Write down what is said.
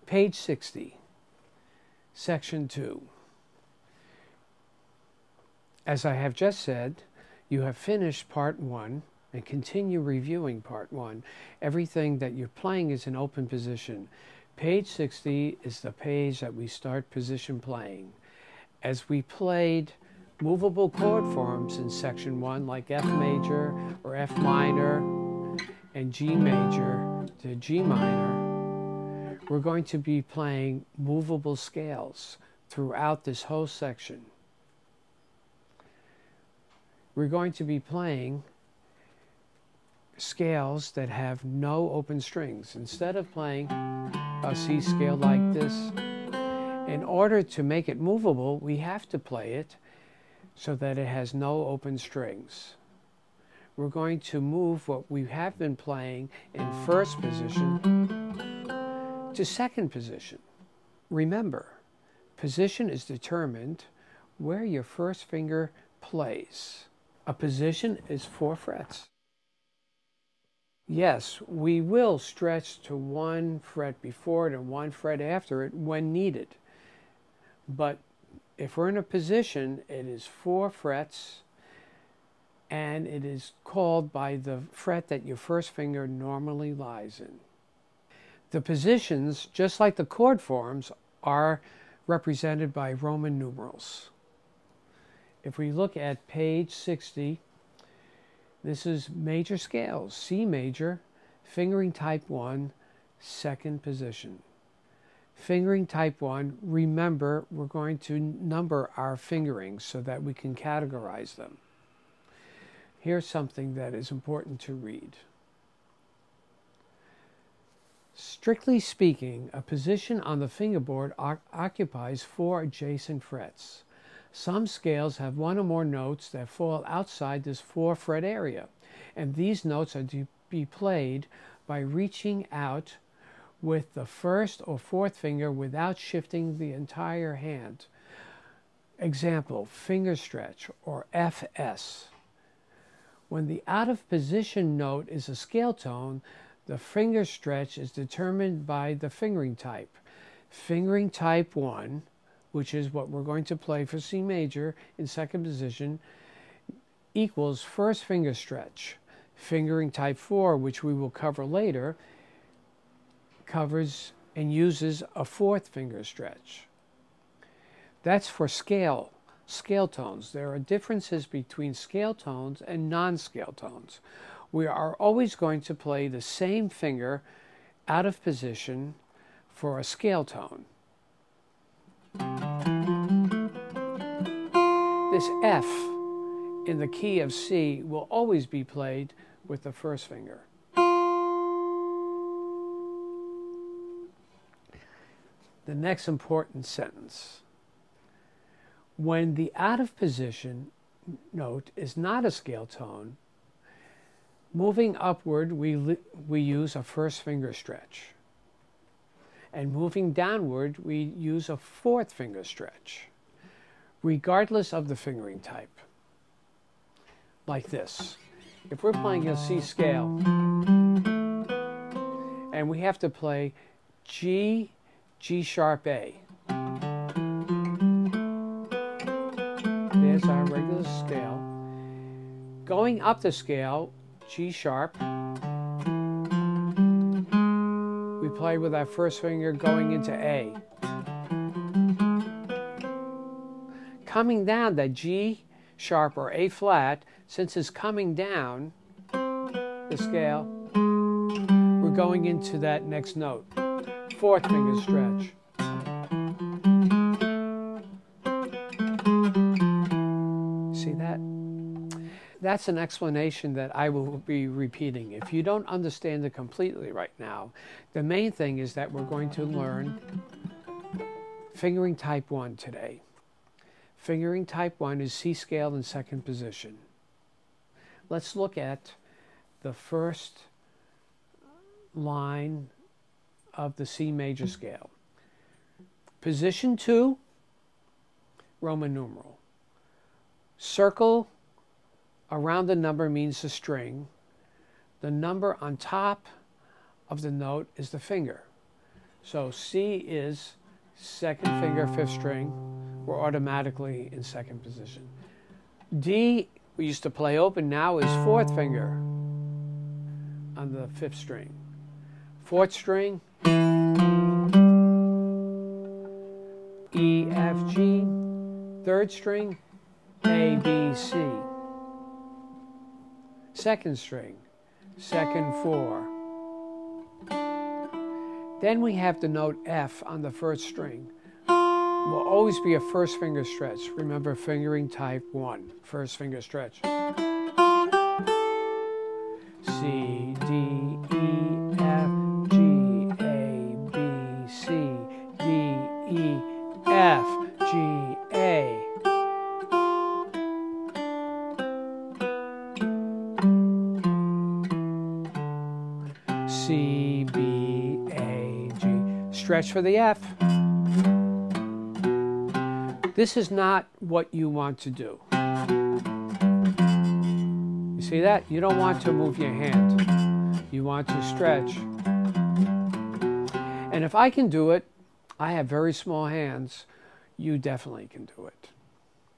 Page 60, Section 2. As I have just said, you have finished Part 1 and continue reviewing Part 1. Everything that you're playing is in open position. Page 60 is the page that we start position playing. As we played movable chord forms in Section 1, like F major or F minor and G major to G minor, we're going to be playing movable scales throughout this whole section. We're going to be playing scales that have no open strings. Instead of playing a C scale like this, in order to make it movable, we have to play it so that it has no open strings. We're going to move what we have been playing in first position to second position. Remember, position is determined where your first finger plays. A position is 4 frets. Yes, we will stretch to 1 fret before it and 1 fret after it when needed. But if we're in a position, it is 4 frets, and it is called by the fret that your first finger normally lies in. The positions, just like the chord forms, are represented by Roman numerals. If we look at page 60, this is major scales. C major, fingering type 1, second position. Fingering type 1, remember, we're going to number our fingerings so that we can categorize them. Here's something that is important to read. Strictly speaking, a position on the fingerboard occupies 4 adjacent frets. Some scales have 1 or more notes that fall outside this 4 fret area, and these notes are to be played by reaching out with the first or fourth finger without shifting the entire hand. Example, finger stretch, or FS. When the out of position note is a scale tone, the finger stretch is determined by the fingering type. Fingering type 1, which is what we're going to play for C major in second position, equals first finger stretch. Fingering type 4, which we will cover later, covers and uses a fourth finger stretch. That's for scale tones. There are differences between scale tones and non-scale tones. We are always going to play the same finger out of position for a scale tone. This F in the key of C will always be played with the first finger. The next important sentence. When the out of position note is not a scale tone, moving upward we use a first finger stretch. And moving downward we use a fourth finger stretch, regardless of the fingering type. Like this. If we're playing a C scale and we have to play G, G sharp A. There's our regular scale. Going up the scale, G sharp, we play with our first finger going into A. Coming down, that G sharp or A flat, since it's coming down the scale, we're going into that next note. Fourth finger stretch. See that? That's an explanation that I will be repeating. If you don't understand it completely right now, the main thing is that we're going to learn fingering type 1 today. Fingering type 1 is C scale in second position. Let's look at the first line of the C major scale. Position 2, Roman numeral. Circle around the number means the string. The number on top of the note is the finger. So C is second finger, fifth string. We're automatically in second position. D, we used to play open, now is fourth finger on the fifth string. Fourth string, E, F, G. Third string, A, B, C. Second string, second, four. Then we have the note F on the first string. Will always be a first finger stretch. Remember, fingering type 1, first finger stretch. C, D, E, F, G, A, B, C, D, E, F, G, A. C, B, A, G. Stretch for the F. This is not what you want to do. You see that? You don't want to move your hand. You want to stretch. And if I can do it, I have very small hands, you definitely can do it.